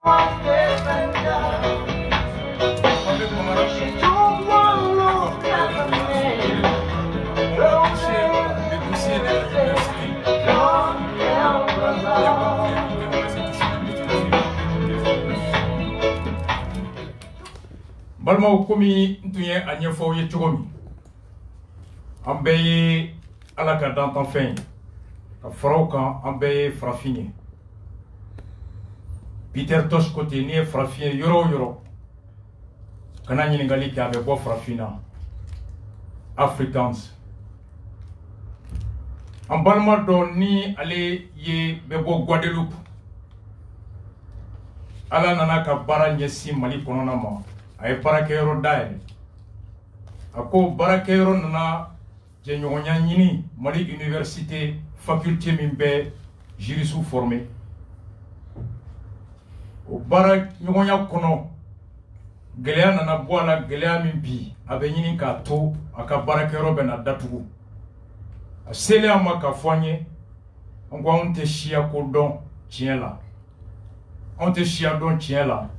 Balma komi ntunye anyefo ye chogomi ambe ala ka dantan fin ka faraw kan ambe frafine Peter Tosh côté ni frafine yoro kana nyiningali ka be bo frafina Africans ambalma do ni ale ye be bo Guadeloupe ala nana ka bara nyesi Mali konona ma ay barakeyoro daye ako barakeyoro nana je ñogonya ñini Mali université faculté min be jurisu formé o bara ñogonya kono geleya nana boala geleya min bi abe ñini ka to aka barakeyoro be na datugu a sele ama ka foanye ngo on te chia ko don tien la on te chia don tien la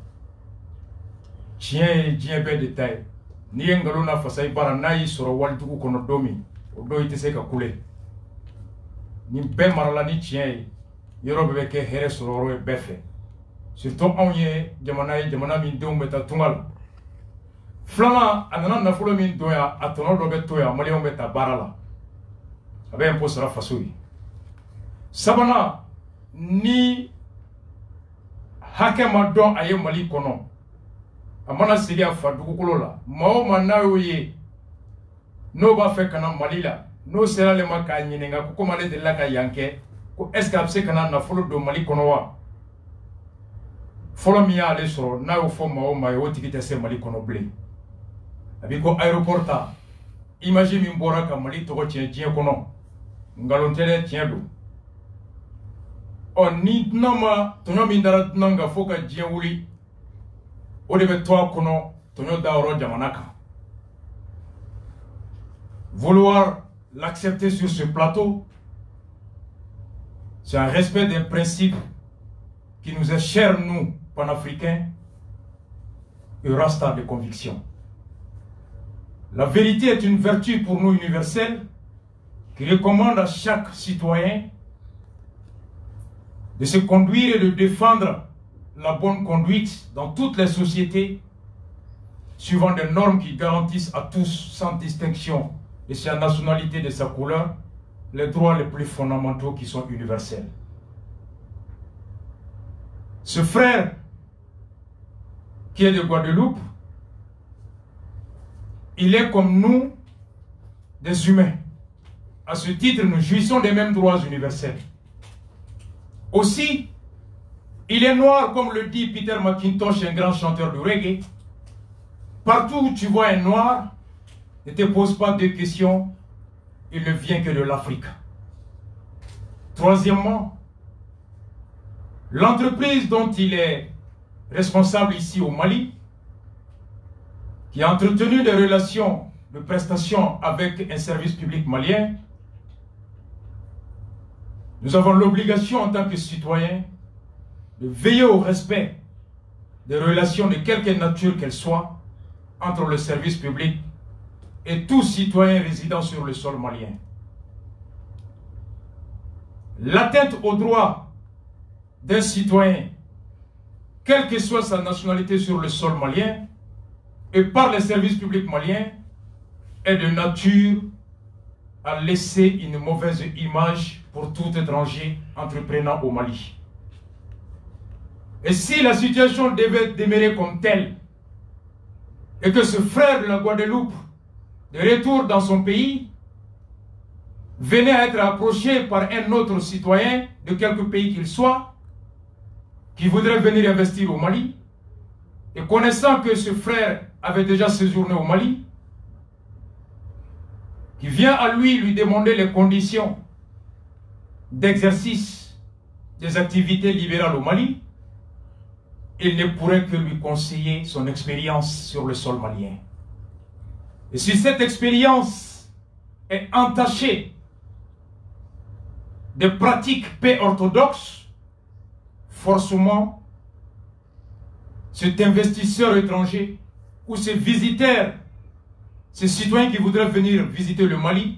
tien tien be détail ni ngalo na fasay bara nayi soro waltugu kono domi o do ite se ka kule ni be marala ni tien yoro be ke here soro ro be fe surtout on ye jamana min do meta tungal flama anana na fulo min doya atono do be toya mali on beta barala abe impo sera fasui sabana ni hakema don aye Mali kono amana sigi a fa dugukolo la mao manayo ye no ba fe kana Mali la no sera le maka nyininga ko male de la ka yanke ko est-ce que abse kana na folo do Mali kono wa folo mi ya le soro na yo fo mao ma yo tikite se Mali kono ble abi ko aéroporta imagine min bora ka Mali to ko tien kono ngalontere tien do on ni nama tonyo min dara nanga foka tien wuli o de be to kono tonyo da oro jamanaka vouloir l'accepter sur ce plateau c'est un respect des principes qui nous est cher nous panafricains et rasta de conviction. La vérité est une vertu pour nous universelle qui recommande à chaque citoyen de se conduire et de défendre la bonne conduite dans toutes les sociétés, suivant des normes qui garantissent à tous, sans distinction de sa nationalité, de sa couleur, les droits les plus fondamentaux qui sont universels. Ce frère, qui est de Guadeloupe, il est comme nous, des humains. À ce titre, nous jouissons des mêmes droits universels. Aussi, il est noir, comme le dit Peter McIntosh, un grand chanteur de reggae. Partout où tu vois un noir, ne te pose pas de questions, il ne vient que de l'Afrique. Troisièmement, l'entreprise dont il est responsable ici au Mali, qui a entretenu des relations de prestation avec un service public malien, nous avons l'obligation en tant que citoyens de veiller au respect des relations de quelque nature qu'elles soient entre le service public et tout citoyen résidant sur le sol malien. L'atteinte aux droits d'un citoyen, quelle que soit sa nationalité sur le sol malien, et par les services publics maliens, est de nature à laisser une mauvaise image pour tout étranger entreprenant au Mali. Et si la situation devait demeurer comme telle, et que ce frère de la Guadeloupe, de retour dans son pays, venait à être approché par un autre citoyen, de quelque pays qu'il soit, qui voudrait venir investir au Mali, et connaissant que ce frère avait déjà séjourné au Mali, qui vient à lui demander les conditions d'exercice des activités libérales au Mali, il ne pourrait que lui conseiller son expérience sur le sol malien. Et si cette expérience est entachée de pratiques peu orthodoxes, forcément, cet investisseur étranger ou ces visiteurs, ces citoyens qui voudraient venir visiter le Mali,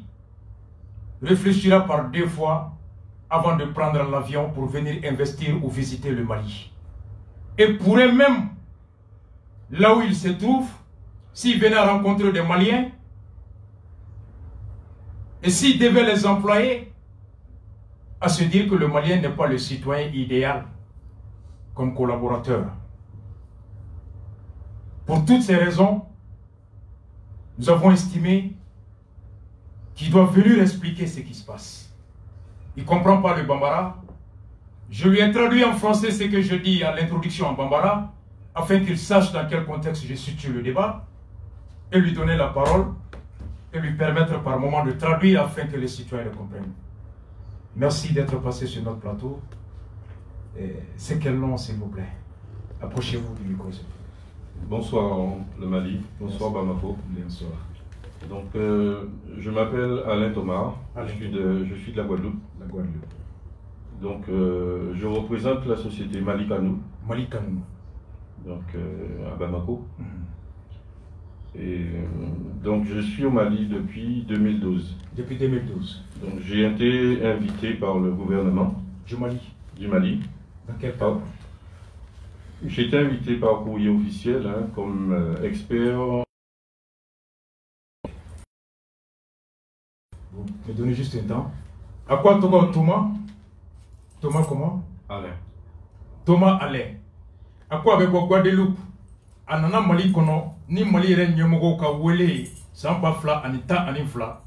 réfléchira par 2 fois avant de prendre l'avion pour venir investir ou visiter le Mali. Et pourrait même, là où il se trouve, s'il venait à rencontrer des Maliens, et s'il devait les employer, à se dire que le Malien n'est pas le citoyen idéal comme collaborateur. Pour toutes ces raisons, nous avons estimé qu'il doit venir expliquer ce qui se passe. Il ne comprend pas le Bambara. Je lui ai traduit en français ce que je dis à l'introduction en Bambara, afin qu'il sache dans quel contexte je situe le débat, et lui donner la parole, et lui permettre par moment de traduire afin que les citoyens le comprennent. Merci d'être passé sur notre plateau. C'est quel nom, s'il vous plaît? Approchez-vous du micro. Bonsoir le Mali, bonsoir Bamako. Bonsoir. Donc je m'appelle Alain Thomas, je suis de la Guadeloupe. La Guadeloupe. Donc je représente la société Mali Kanou. Mali Kanou. Donc à Bamako. Et donc je suis au Mali depuis 2012. Depuis 2012. Donc j'ai été invité par le gouvernement du Mali. Dans quel cadre? J'ai été invité par courrier officiel comme expert. Vous me donnez juste un temps. À quoi Thomas? Thomas comment? Alain. Thomas Alain. À quoi avec Guadeloupe? Anana Mali kono ni Mali ren nyemogo ka wele samba fla anita anifla.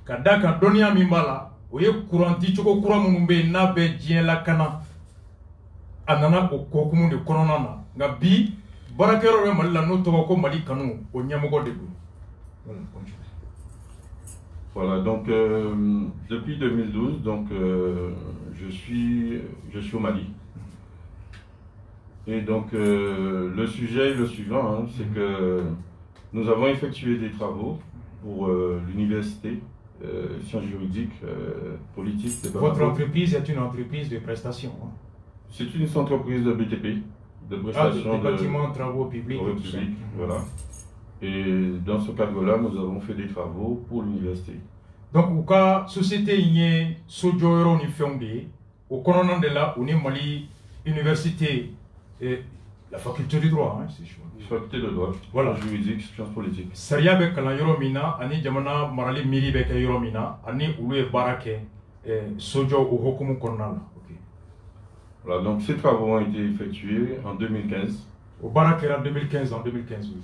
Kadaka donia mimbala oye kuranti choko kura munumbe na be dien la kana. Anana okokumu de kononana. Nga bi barakero re Mali la no to ko Mali kanu o nyemogo de do. Voilà, donc depuis 2012, donc je suis au Mali. Et donc le sujet est le suivant, c'est que nous avons effectué des travaux pour l'université sciences juridiques, politiques. Votre entreprise est une entreprise de prestation? C'est une entreprise de BTP, de prestation de bâtiments, travaux publics. Voilà. Et dans ce cadre-là, nous avons fait des travaux pour l'université. Donc, au cas société y sojouro ni fondé, au coronant de là, on est Mali université et la faculté du droit, c'est chaud. Faculté de droit. Voilà. Juridique, sciences politiques. Saria be kala yoromina, ani jamana marali miri be ka yoromina, ani ulu e barake sojo au hokumu koronal. Voilà, donc ces travaux ont été effectués en 2015. Au barake en 2015, oui.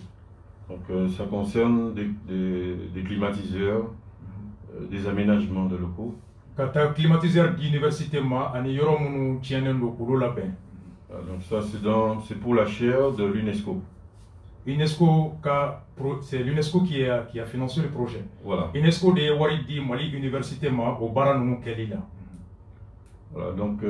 Donc ça concerne des climatiseurs, des aménagements de locaux. Kata climatiseur d'université ma ani yoromunu tienendo kulu la ben. Donc ça c'est pour la chaire de l'UNESCO. UNESCO, c'est l'UNESCO qui a financé le projet. Voilà. UNESCO de Waridi Mali Université ma au Baranou Kelila. Voilà, donc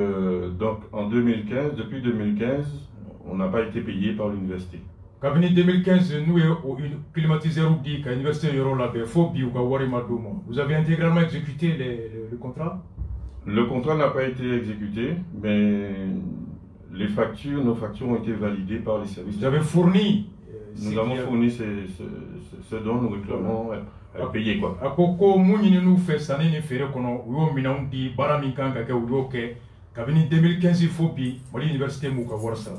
en 2015, depuis 2015, on n'a pas été payé par l'université. Cabinet 2015, nous au climatiseur dit qu'à l'université Yoro la vous avez intégralement exécuté le contrat? Le contrat n'a pas été exécuté, mais nos factures ont été validées par les services. Vous avez fourni? Nous avons fourni ce dont nous réclamons à payer quoi. Akoko mouni nous fait ça n'est fait qu'on a minant di baraminkan kaka uyoke cabinet 2015 il faut bi l'université Mouka Warsa.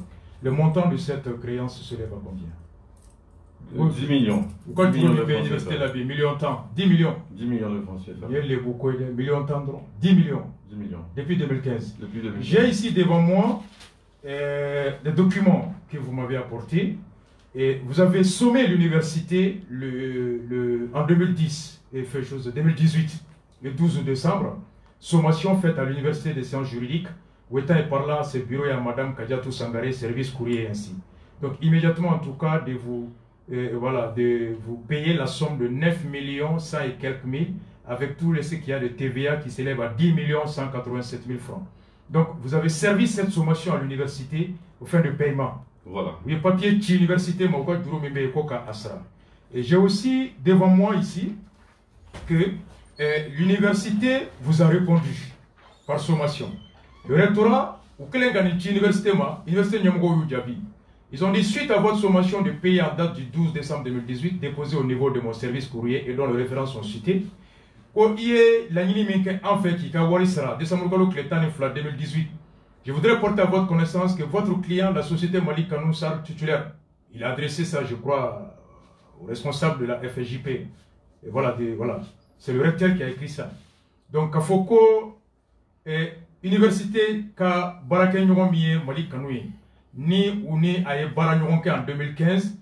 Le montant de cette créance se lève à combien? 10 millions. Pourquoi tu veux l'université là, millions de temps? 10 millions. 10 millions de francs CFA. Il y a les beaucoup de millions de temps. 10 millions. 10 millions. Depuis 2015. Depuis 2015. J'ai ici devant moi des documents que vous m'avez apportés. Et vous avez sommé l'université en 2010, et fait chose de 2018, le 12 décembre, sommation faite à l'université des sciences juridiques, où étant et par là, ce bureau à Madame Kadiatou Sangaré, service courrier et ainsi. Donc immédiatement en tout cas, de vous payer la somme de 9 millions 100 et quelques mille, avec tout ce qu'il y a de TVA qui s'élève à 10 millions 187 000 francs. Donc vous avez servi cette sommation à l'université aux fins de paiement. Voilà. Oui, papier de l'université, et j'ai aussi devant moi ici que l'université vous a répondu par sommation. Le rectorat, ou quel est l'université, l'université Nyamgo Yujabi, Ils ont dit, suite à votre sommation de payer en date du 12 décembre 2018, déposée au niveau de mon service courrier et dont les références sont citées, en fait, qui décembre 2018, je voudrais porter à votre connaissance que votre client, la société Malik Kanou Sar titulaire, il a adressé ça, je crois, au responsable de la FJP. Et voilà, c'est le recteur qui a écrit ça. Donc, Kafoko, université ka Baraka Nyogomie Malik Kanouye, ni ou ni a Baranyonke en 2015,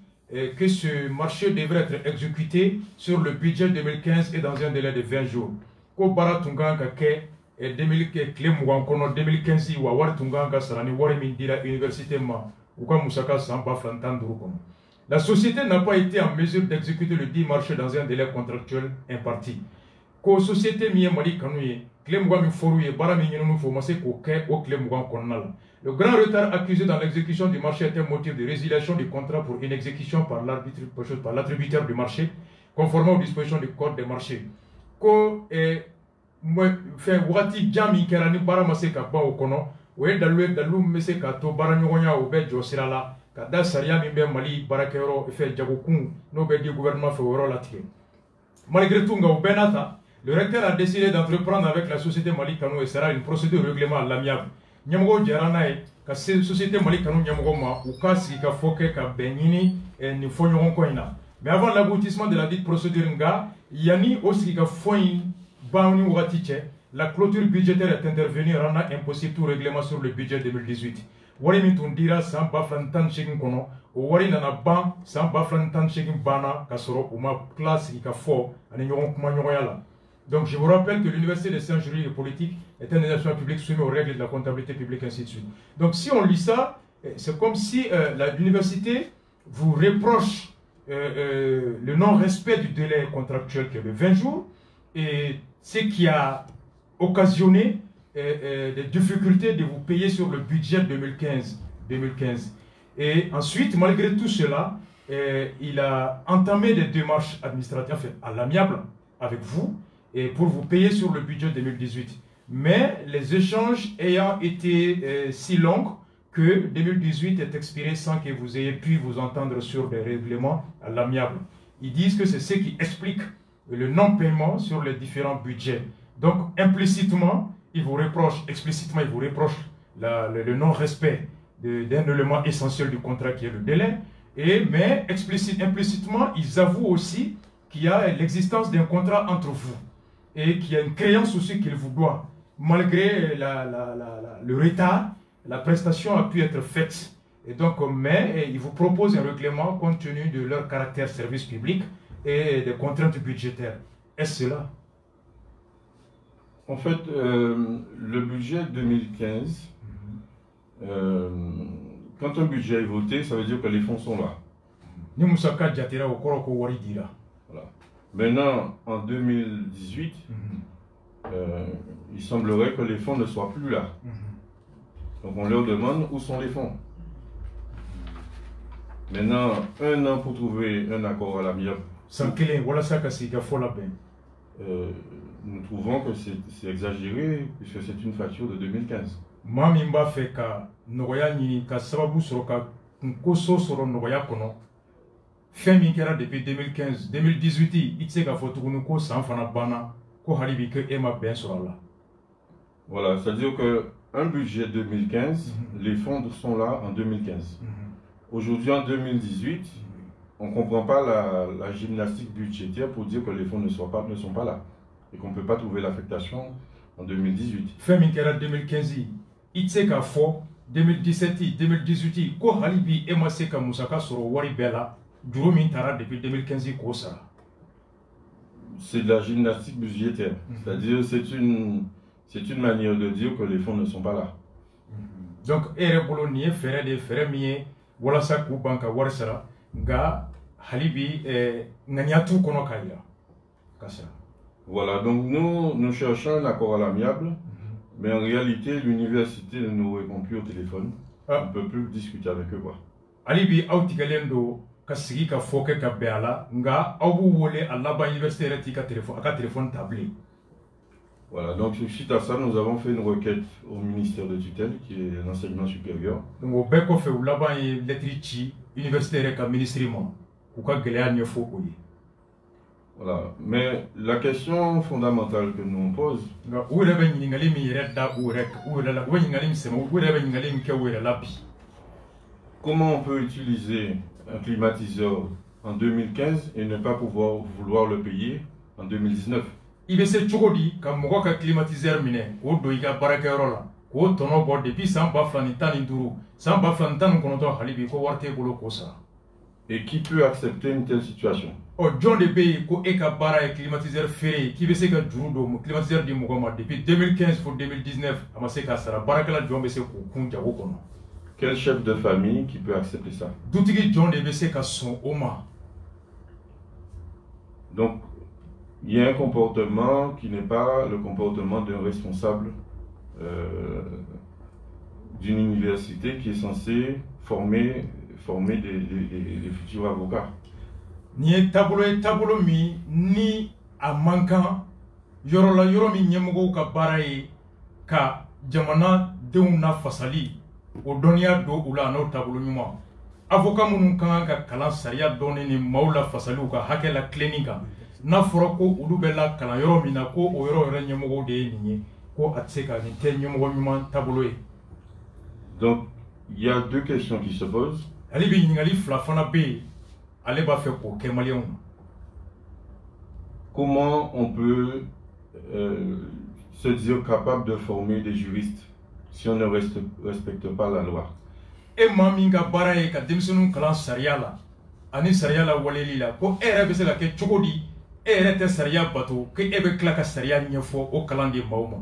que ce marché devrait être exécuté sur le budget 2015 et dans un délai de 20 jours. Ko Baratunga Kake, 2015 wa wari tunganga sarani wari mindira université ma uka musaka samba flantanduru kono. La société n'a pas été en mesure d'exécuter le dit marché dans un délai contractuel imparti. Ko société mi mali kanuye klemwa mi foruye bara mi nyinu fo mase ko ke o klemwa konnala. Le grand retard accusé dans l'exécution du marché est un motif de résiliation du contrat pour une exécution par l'attributeur du marché conformément aux dispositions du code des marchés. Ko fait wati jami kerani bara maseka ba okono we dalu meseka to bara nyonya obe josirala kada saria mi be mali barakero fait jagokun no be di gouvernement fait woro latike. Malgré tout benata, le recteur a décidé d'entreprendre avec la société Malik Kanou et sera une procédure de règlement à l'amiable. Nyamogo jaranae ka société Malik Kanou nyamogo ma ukasi ka foke ka benini et ni fonyon koina. Mais avant l'aboutissement de la dite procédure nga yani aussi ka foyin la clôture budgétaire est intervenue rendant impossible tout règlement sur le budget 2018. Wari mitundira sans baflantan chegin kono, wari nana ban sans baflantan chegin bana kasoro uma classe qui fort ani nyoron kuma nyoroyala. Donc je vous rappelle que l'université des sciences juridiques et politiques est un établissement public soumis aux règles de la comptabilité publique ainsi de suite. Donc si on lit ça, c'est comme si l'université vous reproche le non-respect du délai contractuel qui est de 20 jours et ce qui a occasionné des difficultés de vous payer sur le budget 2015. Et ensuite, malgré tout cela, il a entamé des démarches administratives enfin, à l'amiable avec vous et pour vous payer sur le budget 2018. Mais les échanges ayant été si longs que 2018 est expiré sans que vous ayez pu vous entendre sur des règlements à l'amiable. Ils disent que c'est ce qui explique le non-paiement sur les différents budgets. Donc, implicitement, il vous reproche, explicitement, il vous reproche le non-respect d'un élément essentiel du contrat qui est le délai. Mais implicitement, ils avouent aussi qu'il y a l'existence d'un contrat entre vous et qu'il y a une créance aussi qu'il vous doit. Malgré le retard, la prestation a pu être faite. Et donc, mais ils vous proposent un règlement compte tenu de leur caractère service public et des contraintes budgétaires. Est-ce cela? En fait, le budget 2015, quand un budget est voté, ça veut dire que les fonds sont là. Voilà. Maintenant, en 2018, il semblerait que les fonds ne soient plus là. Donc on leur demande où sont les fonds. Maintenant, 1 an pour trouver un accord à l'amiable. Nous trouvons que c'est exagéré puisque c'est une facture de 2015. Depuis 2015, 2018, il s'est voilà, c'est-à-dire qu'un budget 2015, les fonds sont là en 2015. Aujourd'hui, en 2018, on ne comprend pas la gymnastique budgétaire pour dire que les fonds ne sont pas là et qu'on ne peut pas trouver l'affectation en 2018. Fin 2015, il s'est qu'à fond 2017, 2018, ko halibi emaseka musaka soro wari bela depuis 2015 kosa. C'est de la gymnastique budgétaire, c'est-à-dire c'est une manière de dire que les fonds ne sont pas là. Donc erebolo nie fere de fere mie wala sa ku banka warsara nga halibi nganyatu kono kaya kasa. Voilà, donc nous cherchons un accord à l'amiable, mais en réalité l'université ne nous répond plus au téléphone. On ne peut plus discuter avec eux quoi. Halibi autigalendo kasigi ka foke ka beala nga abu wole alaba université reti ka téléphone tablé. Voilà, donc suite à ça, nous avons fait une requête au ministère de tutelle, qui est l'enseignement supérieur. Donc, au bec fait ou là-bas, l'électricité, universitaire et ministre, ou quoi que les faut. Voilà, mais la question fondamentale que nous on pose, comment on peut utiliser un climatiseur en 2015 et ne pas vouloir le payer en 2019? Il be se chogodi ka mogo ka climatiseur mine ko do iga baraka yoro la ko tono bo depuis 100 ba flani tani duru 100 ba flani tani kono to halibi ko warte golo ko sa. Et qui peut accepter une telle situation? O John de Bay ko e ka bara e climatiseur ferré qui be se ka duru do mo climatiseur di mogo ma depuis 2015 pour 2019 ama se ka sara baraka la John be se ko kunja wo kono. Quel chef de famille qui peut accepter ça? Dutigi John de be se ka son oma. Donc il y a un comportement qui n'est pas le comportement d'un responsable d'une université qui est censé former des futurs avocats. Ni tabolo mi ni a mankan yoro la yoro mi nyemogo ka baraye ka jamana denw na fasali o doniya do ula no tabolo nyuma avocat munun kan ka kalan sariya doni ni maula fasali ka hakela clinique n'a fɔra ko olu bɛ la kalan yɔrɔ min na ko o yɔrɔ yɛrɛ ɲɛmɔgɔw de ye nin ye ko a tɛ se ka nin tɛ ɲɛmɔgɔ ɲuman taabolo ye. Donc il y a deux questions qui se posent. Ale bi ɲininkali fila fana bɛ yen ale b'a fɛ k'o kɛ maliyɛnw na. Comment on peut se dire capable de former des juristes si on ne respecte pas la loi? E maa min ka baara ye ka denmisɛnninw kalan sariya la ani sariya la waleli la ko e yɛrɛ bɛ se ka kɛ cogo di e yɛrɛ tɛ sariya bato ko e bɛ tila ka sariya ɲɛfɔ o kalan de maaw ma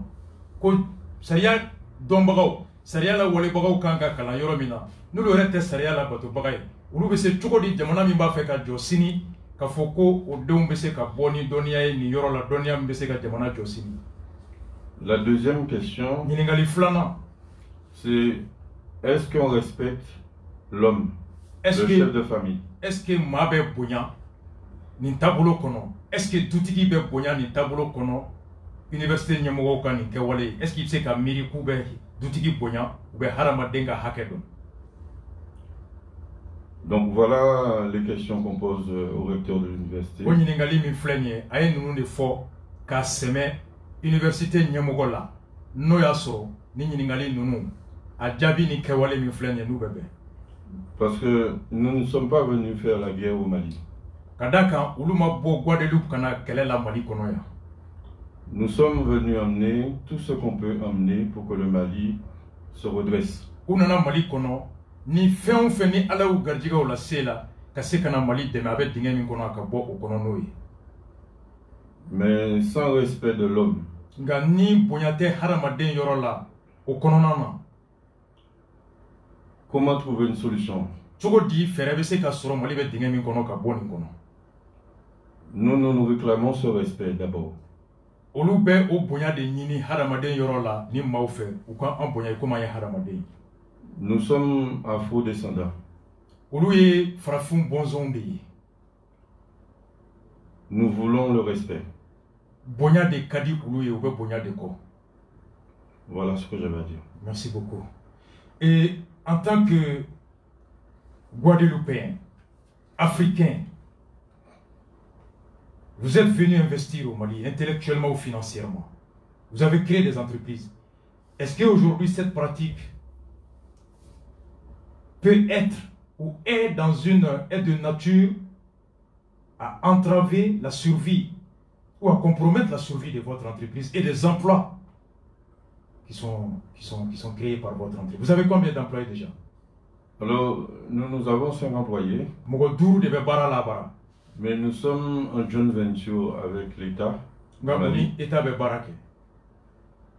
ko sariya dɔnbagaw sariya la walebagaw kan ka kalan yɔrɔ min na n'olu yɛrɛ tɛ sariya la batobaga ye olu bɛ se cogo di jamana min b'a fɛ ka jɔ sini ka fɔ ko o denw bɛ se ka bɔ ni dɔnniya ye nin yɔrɔ la dɔnniya min bɛ se ka jamana jɔ sini. La deuxième question, ɲininkali filanan, c'est est-ce qu'on respecte l'homme, le chef de famille? Est-ce que maa bɛ bonya nin taabolo kɔnɔ? Est-ce que dutigi bɛ bonya nin taabolo kɔnɔ université ɲɛmɔgɔw ka nin kɛwale ye? Est-ce qu'il bɛ se ka miiri k'u bɛ dutigi bonya u bɛ hadamaden ka hakɛ dɔn? Donc voilà les questions qu'on pose au recteur de l'université. O ɲininkali min filɛ nin ye a ye ninnu de fɔ k'a sɛmɛ université ɲɛmɔgɔ la n'o y'a sɔrɔ ni ɲininkali ninnu a jaabi ni kɛwale min filɛ nin ye n'u bɛ bɛn. Parce que nous ne sommes pas venus faire la guerre au Mali. Ka d'a kan olu ma bɔ Guadeloupe ka na kɛlɛ la Mali kɔnɔ yan. Nous sommes venus amener tout ce qu'on peut amener pour que le Mali se redresse. U nana Mali kɔnɔ ni fɛn o fɛn ni Ala y'u garijɛgɛw la se la ka se ka na Mali dɛmɛ a bɛ dingɛ min kɔnɔ a ka bɔ o kɔnɔ n'o ye. Mais sans respect de l'homme. Nka ni bonya tɛ hadamaden yɔrɔ la o kɔnɔna na. Comment trouver une solution? Cogo di fɛɛrɛ bɛ se ka sɔrɔ Mali bɛ dingɛ min kɔnɔ ka bɔ nin kɔnɔ? Nous réclamons ce respect d'abord. Olu bɛ o bonya de ɲini hadamaden yɔrɔ la ni maaw fɛ u ka an bonya komi an ye hadamaden. Nous sommes afro-descendants. Olu ye farafin bɔnzɔnw de ye. Nous voulons le respect. Bonya de ka di olu ye u bɛ bonya de kɔ. Voilà ce que j'avais à dire. Merci beaucoup. Et en tant que Guadeloupéen, Africain, vous êtes venu investir au Mali, intellectuellement ou financièrement. Vous avez créé des entreprises. Est-ce qu'aujourd'hui, cette pratique peut être ou est de nature à entraver la survie ou à compromettre la survie de votre entreprise et des emplois qui sont créés par votre entreprise? Vous avez combien d'employés déjà? Alors, nous avons 5 employés. Mais nous sommes en joint venture avec l'État.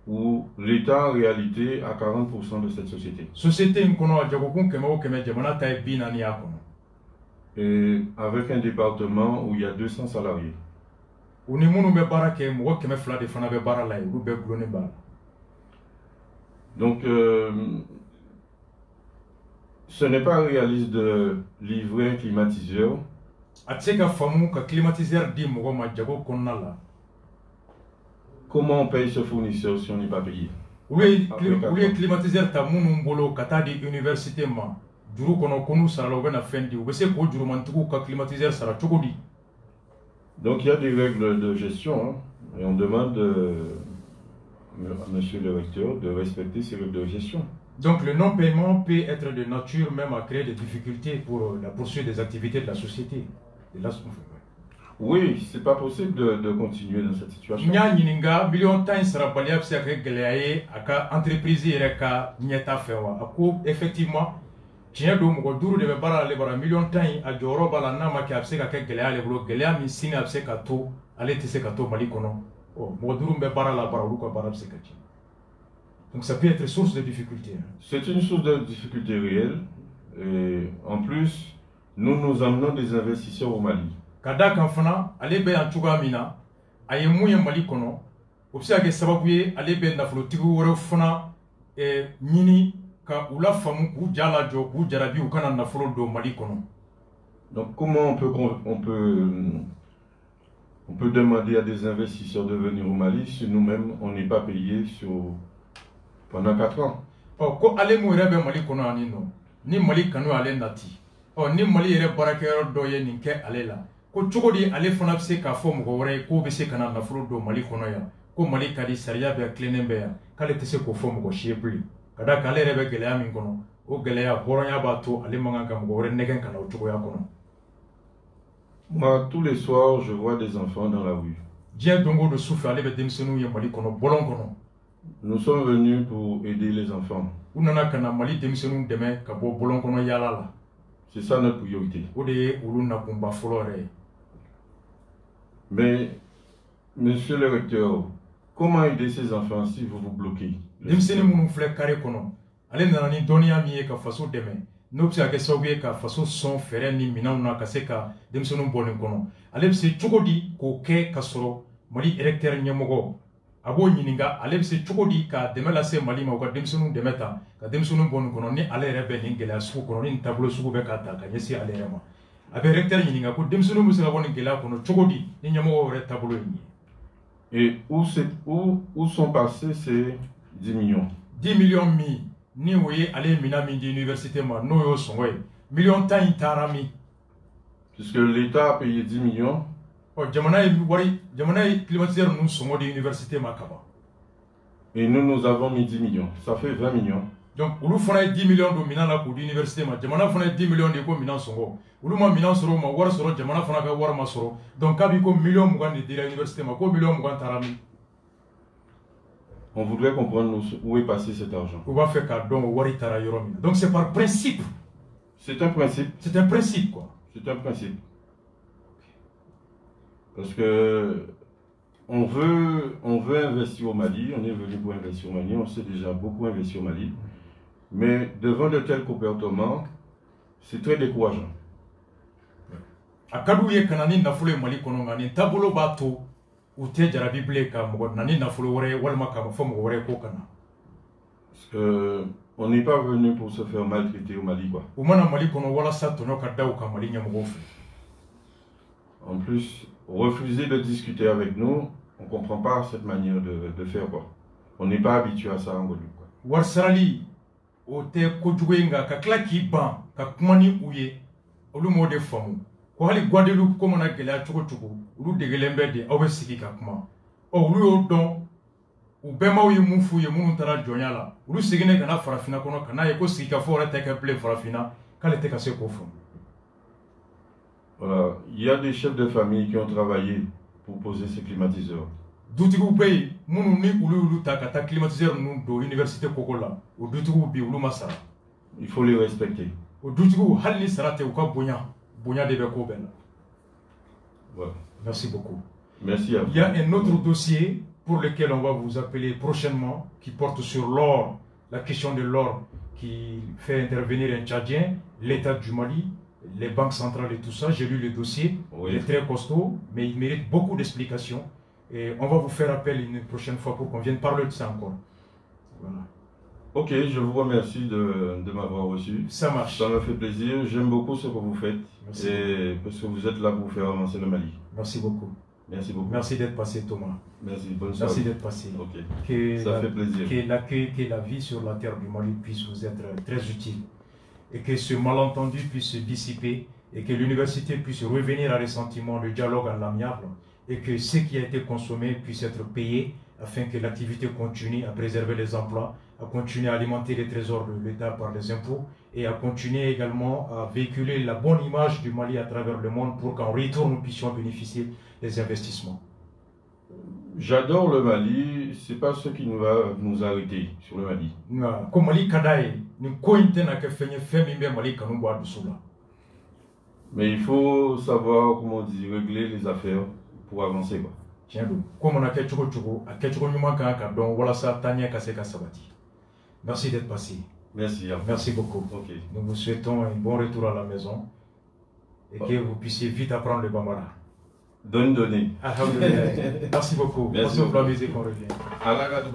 Où l'État en réalité a 40% de cette société. Et avec un département où il y a 200 salariés. Donc, ce n'est pas réaliste de livrer un climatiseur comment on paye ce fournisseur si on n'est pas payé? Oui, climatiseur ta munu bolo kata di université ma juru kono konu sara obena fendi obese ko juru mantuku ka climatiseur sara chokodi. Donc il y a des règles de gestion hein, et on demande à monsieur le recteur de respecter ces règles de gestion. Donc le non-paiement peut être de nature même à créer des difficultés pour la poursuite des activités de la société. Oui, c'est pas possible de continuer dans cette situation. Effectivement, tiɲɛ don mɔgɔ duuru de bɛ baara ale bara miliyɔn tan in a jɔyɔrɔ b'a la n'a ma kɛ a bɛ se ka kɛ gɛlɛya ale bolo gɛlɛya min sini a bɛ se ka to ale tɛ se ka to Mali kɔnɔ mɔgɔ duuru bɛ baara la bara olu ka baara bɛ se ka tiɲɛ. Donc ça peut être source de difficulté. C'est une source de difficulté réelle et en plus nous amenons des investisseurs au Mali. Ka da kan fana ale bɛ yan cogoya min na a ye mun ye Mali kɔnɔ o bɛ se ka kɛ sababu ye ale bɛ nafolotigi wɛrɛw fana ɲini. Donc comment on peut demander à des investisseurs de venir au Mali si nous-mêmes on n'est pas payé pendant 4 ans? Ko ale mu yɛrɛ bɛ Mali kɔnɔ ani nɔ ni Mali kanu ale nati ni Mali yɛrɛ baarakɛyɔrɔ dɔ ye nin kɛ ale la ko cogo di ale fana bɛ se k'a fɔ mɔgɔ wɛrɛ ye k'o bɛ se ka na nafolo don Mali kɔnɔ yan ko Mali ka di sariya bɛɛ tilennen bɛ yan k'ale tɛ se k'o fɔ mɔgɔ si ye bilen. Moi, tous les soirs, je vois des enfants dans la rue. Nous sommes venus pour aider les enfants. C'est ça notre priorité. Mais, monsieur le recteur, comment aider ces enfants si vous vous bloquez? Denmisɛnnin minnu filɛ carré kɔnɔ ale nana ni dɔnniya min ye ka faso dɛmɛ n'o bɛ se ka kɛ sababu ye ka faso sɔn fɛɛrɛ ni minɛnw na ka se ka denmisɛnninw bɔ nin kɔnɔ ale bɛ se cogo di k'o kɛ ka sɔrɔ Mali électeur ɲɛmɔgɔ a b'o ɲininka ale bɛ se cogo di ka dɛmɛ lase Mali ma u ka denmisɛnninw dɛmɛ ta ka denmisɛnninw bɔ nin kɔnɔ ni ale yɛrɛ bɛ nin gɛlɛya sugu kɔnɔ ni nin taabolo sugu bɛ ka ta ka ɲɛsin ale yɛrɛ ma a bɛ électeur ɲininka ko denmisɛnninw bɛ se ka bɔ nin gɛlɛya kɔnɔ cogo di ni ɲɛmɔgɔ yɛrɛ taabolo ye nin ye. Et où sont passés ces 10 millions? 10 millions mi ni o ye ale mina min di université ma n'o y'o sɔngɔ ye miliyɔn tan in taara min. Puisque l'État a payé 10 millions. Jamana ye climatiseur ninnu sɔngɔ di université ma kaban. Et nous avons mis 10 millions. Ça fait 20 millions. Donc olu fana ye 10 millions don minan la k'o di université ma jamana fana ye 10 millions de ko minan sɔngɔ olu ma minan sɔrɔ o ma wari sɔrɔ jamana fana ka wari ma sɔrɔ donc k'a bi ko miliyɔn 20 de dira université ma ko miliyɔn 20 taara min. On voudrait comprendre où est passé cet argent. Donc c'est par principe. C'est un principe. C'est un principe quoi. C'est un principe. Parce que on veut investir au Mali, on est venu pour investir au Mali, on s'est déjà beaucoup investi au Mali. Mais devant de tels comportements, c'est très décourageant. Parce qu'on n'est pas venu pour se faire maltraiter au Mali quoi. En plus, refuser de discuter avec nous, on ne comprend pas cette manière de faire quoi. On n'est pas habitué à ça en Guadeloupe quoi. Ko hali Guadeloupe ko mana gɛlɛya cogo cogo olu degelen bɛ de aw bɛ sigi ka kuma olu y'o dɔn u bɛnbaw ye mun f'u ye minnu taara jɔnya la olu seginnen ka na farafinna kɔnɔ ka n'a ye ko sigi ka fɔ yɛrɛ tɛ kɛ bilen farafinna k'ale tɛ ka se k'o faamu. Voilà, il y a des chefs de famille qui ont travaillé pour poser ces climatiseurs. Dutigiw bɛ yen minnu ni olu ta ka taa climatiseur ninnu don université koko la o dutigiw bi olu ma sara. Il faut les respecter. O dutigiw hali ni sara tɛ u ka bonya. Voilà. Merci beaucoup. Merci à vous. Il y a un autre dossier pour lequel on va vous appeler prochainement qui porte sur l'or, la question de l'or qui fait intervenir un Tchadien, l'État du Mali, les banques centrales et tout ça. J'ai lu le dossier, oui. Il est très costaud, mais il mérite beaucoup d'explications. Et on va vous faire appel une prochaine fois pour qu'on vienne parler de ça encore. Voilà. Ok, je vous remercie de m'avoir reçu. Ça marche. Ça me fait plaisir. J'aime beaucoup ce que vous faites. Merci. Et parce que vous êtes là pour faire avancer le Mali. Merci beaucoup. Merci beaucoup. Merci d'être passé, Thomas. Merci, bonne soirée. Merci d'être passé. Ok. Que Ça fait plaisir. Que l'accueil, que la vie sur la terre du Mali puisse vous être très utile. Et que ce malentendu puisse se dissiper. Et que l'université puisse revenir à ressentiment, le dialogue en l'amiable. Et que ce qui a été consommé puisse être payé afin que l'activité continue à préserver les emplois, à continuer à alimenter les trésors de l'État par les impôts et à continuer également à véhiculer la bonne image du Mali à travers le monde pour qu'en retour nous puissions bénéficier des investissements. J'adore le Mali, c'est pas ce qui va nous arrêter sur le Mali. Comme Mali Kadaï, nous coïntena que fait Mali Kanouba de Soula. Mais il faut savoir, comment on dit, régler les affaires pour avancer, quoi. Tiens, comme on a quelque chose, merci d'être passé. Merci. Merci beaucoup. Ok. Nous vous souhaitons un bon retour à la maison et que vous puissiez vite apprendre le Bambara. Donne. Merci beaucoup. Merci On se voit la musique, on revient.